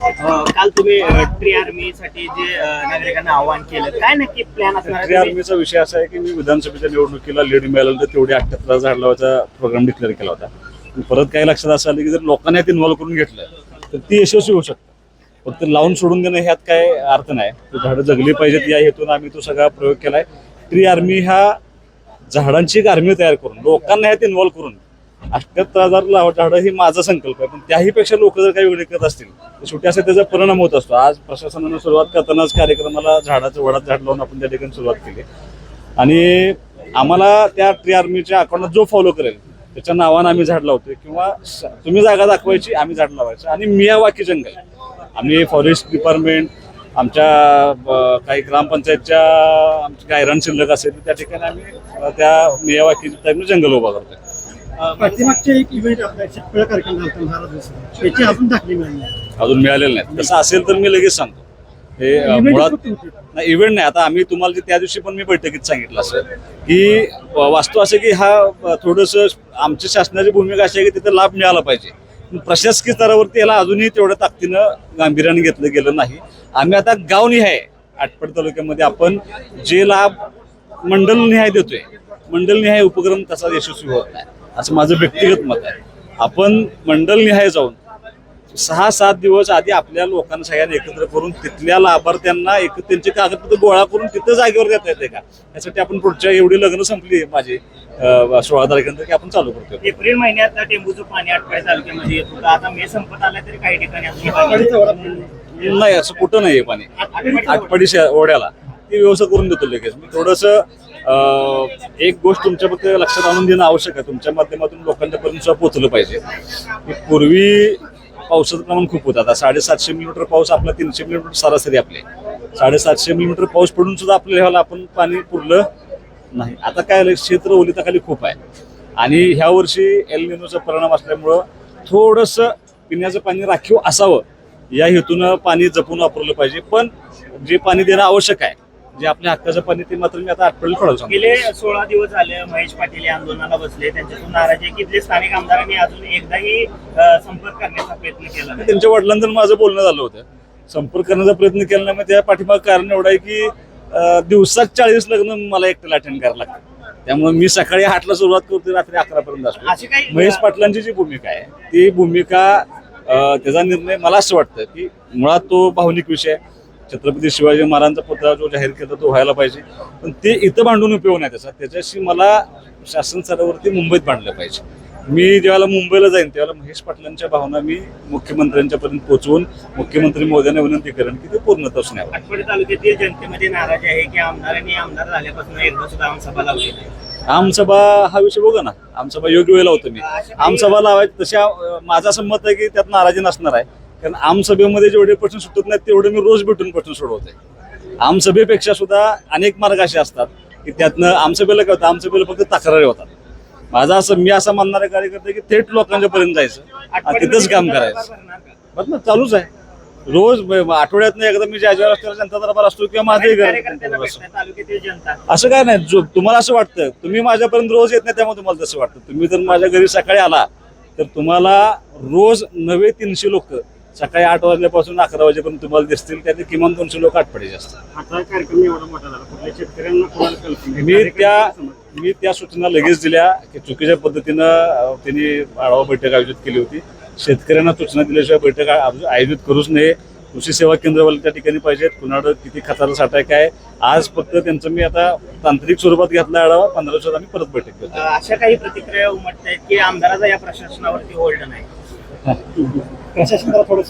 काल तुम्ही ट्री आर्मीसाठी जे नागरिकांना आवाहन केलं, काय नक्की प्लॅन असणार? ट्री आर्मीचा विषय असा आहे की मी विधानसभेच्या निवडणुकीला लीड मिळाल्यानंतर तेवढे 78 झाड लावायचा प्रोग्राम डिक्लेअर केला होता. परत काय लक्षात असं आलं की जर लोकांना यात इन्व्हॉल्व करून घेतलं तर ती यशस्वी होऊ शकते. फक्त लावून सोडून देणं ह्यात काय अर्थ नाही. झाडं जगली पाहिजेत या हेतून आम्ही तो सगळा प्रयोग केलाय. ट्री आर्मी ह्या झाडांची एक आर्मी तयार करून लोकांना ह्यात इन्व्हॉल्व करून 78,000 झाडं ही माझा संकल्प आहे. पण त्याहीपेक्षा लोक जर काही वेगळे करत असतील तर शेवटी असं त्याचा परिणाम होत असतो. आज प्रशासनानं सुरुवात करतानाच कार्यक्रमाला वडाचं झाड लावून आपण त्या ठिकाणी सुरुवात केली आणि आम्हाला त्या ट्री आर्मीच्या अकाउंटला जो फॉलो करेल त्याच्या नावानं आम्ही झाड लावतोय किंवा तुम्ही जागा दाखवायची, आम्ही झाड लावायचं. आणि मियावाकी जंगल आम्ही फॉरेस्ट डिपार्टमेंट आमच्या काही ग्रामपंचायतच्या आमची गायरान शिल्लक असेल त्या ठिकाणी आम्ही त्या मियावाकी जंगल उभा करतोय. पाठीमागचे एक इव्हेंट आपल्या शेतकरी कार्यक्रम झाला महाराज त्याची अजून दाखली मिळाली अजून मिळालेलं नाही. तसं असेल तर मी लगेच सांगतो. हे मुळात नाही इव्हेंट नाही. आता आम्ही तुम्हाला जे त्या दिवशी पण मी बैठकीत सांगितलं असं की वास्तव असं की हा थोडंसं आमची शासनाची भूमिका अशी आहे की तिथे लाभ मिळाला पाहिजे. प्रशासकीय स्तरावरती याला अजूनही तेवढ्या ताकदीनं गांभीर्याने घेतलं गेलं नाही. आम्ही आता गावनिहाय आटपाडी तालुक्यामध्ये आपण जे लाभ मंडलनिहाय देतोय, मंडलनिहाय उपक्रम तसा यशस्वी होत नाही असं माझं व्यक्तिगत मत आहे. आपण मंडलनिहाय जाऊन 6-7 दिवस आधी आपल्या लोकांना सगळ्यांना एकत्र करून तिथल्या लाभार्थ्यांना त्यांचे कागदपत्र गोळा करून तिथं जागेवर देता येते का यासाठी आपण पुढच्या एवढी लग्न संपली माझी 16 तारखेनंतर की आपण चालू करतो. एप्रिल महिन्यात टेंबूचं पाणी आटपाडी तालुक्यामध्ये येत होतं. आता मे संपत आलं तरी काही ठिकाणी अजून नाही असं कुठं नाही पाणी. आटपाडी ओढ्याला ती व्यवस्था करून देतो लगेच. मी थोडंसं एक गोष्ट तुमच्या फक्त लक्षात आणून देणं आवश्यक आहे. तुमच्या माध्यमातून लोकांच्यापर्यंत सुद्धा पोहोचलं पाहिजे की पूर्वी पावसाचं प्रमाण खूप होतं. आता 750 मिलीमीटर पाऊस आपला 300 मिलीमीटर सरासरी आपले 750 मिलीमीटर पाऊस पडून सुद्धा आपल्या लेव्हलला आपण पाणी पुरलं नाही. आता काय क्षेत्र ओलिताखाली खूप आहे आणि ह्या वर्षी एल निनोचा परिणाम असल्यामुळं थोडंसं पिण्याचं पाणी राखीव असावं या हेतून पाणी जपून वापरलं पाहिजे. पण जे पाणी देणं आवश्यक आहे, जे आपल्या हक्काचं पाणी, ते मात्र मी आता आठवड्याला थोडं सांगतो. गेले 16 दिवस झाले महेश पाटील या आंदोलनाला बसले. त्यांच्यातून नाराजी आहे की इथले स्थानिक आमदारांनी अजून एकदाही संपर्क करण्याचा प्रयत्न केला नाही. त्यांच्या वडिलांचं माझं बोलणं झालं होतं. संपर्क करण्याचा प्रयत्न केला नाही. त्या पाठीमाग कारण एवढं आहे की दिवसात 40 लग्न मला एकट्याला अटेंड करायला लागतं. त्यामुळे मी सकाळी 8ला सुरुवात करतो, रात्री 11 पर्यंत असतो. महेश पाटलांची जी भूमिका आहे ती भूमिका त्याचा निर्णय मला असं वाटतं की मुळात तो भावनिक विषय आहे. छत्रपती शिवाजी महाराजांचा पुतळा जो जाहीर केला तो व्हायला पाहिजे. पण ते इथं भांडून उपयोग नाही त्याच्याशी मला शासन स्तरावरती मुंबईत भांडलं पाहिजे. मी ज्यावेळेला मुंबईला जाईन त्यावेळेला महेश पाटलांच्या भावना मी मुख्यमंत्र्यांच्या पर्यंत पोहोचवून मुख्यमंत्री महोदयांना विनंती करेन की ते पूर्णतःच नाही. आटपाडी तालुक्यातील जनतेमध्ये नाराजी आहे की आमदारांनी आमदार झाल्यापासून एकदा सुद्धा आमसभा लावली नाही. आमसभा हा विषय बघा ना. आमसभा योग्य वेळेला होतो मी. आमसभा लावायची तशा माझं असं मत आहे की त्यात नाराजी नसणार आहे. कारण आमसभेमध्ये जेवढे प्रश्न सुटत नाहीत तेवढे मी रोज भेटून प्रश्न सोडवतोय. आमसभेपेक्षा सुद्धा अनेक मार्ग असे असतात की त्यातनं आमसभेला काय होतं, आमसभेला फक्त तक्रारी होतात. माझा असं मी असं म्हणणारे कार्यकर्ते की थेट लोकांच्या पर्यंत जायचं, तिथंच काम करायचं. बरं ना, चालूच आहे. रोज आठवड्यातनं एकदा मी ज्या रस्त्याला जनता दरबार असतो किंवा माझे तालुक्यातील जनता असं काय नाही. जो तुम्हाला असं वाटतं, तुम्ही माझ्यापर्यंत रोज येत नाही त्यामुळे तुम्हाला तसं वाटतं. तुम्ही जर माझ्या घरी सकाळी आला तर तुम्हाला रोज 300 लोक सकाळी 8 वाजल्यापासून 11 वाजेपर्यंत तुम्हाला दिसतील. त्यातले किमान 200 लोक आटपाडीचे असतात. मी त्या सूचना लगेच दिल्या की चुकीच्या पद्धतीनं त्यांनी आढावा बैठक आयोजित केली होती. शेतकऱ्यांना सूचना दिल्याशिवाय बैठक आयोजित करूच नये. कृषी सेवा केंद्रवाले त्या ठिकाणी पाहिजेत. कुणाकडं किती खताचा साठा आहे काय, आज फक्त त्यांचं मी आता तांत्रिक स्वरूपात घेतला आढावा. 15 दिवसात आम्ही परत बैठक घेतो. अशा काही प्रतिक्रिया उमटत आहेत की आमदाराचा या प्रशासनावरती होल्ड नाही.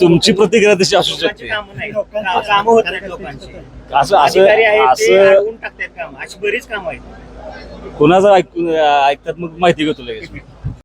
तुमची प्रतिक्रिया तशी असू शकते. कामं होत नाहीत लोकांची. असं अधिकारी आहेत ते असं अडवून टाकतात काम. अशी बरीच कामं आहेत. कोणाचं ऐकतात मग माहिती घेतो लगेच.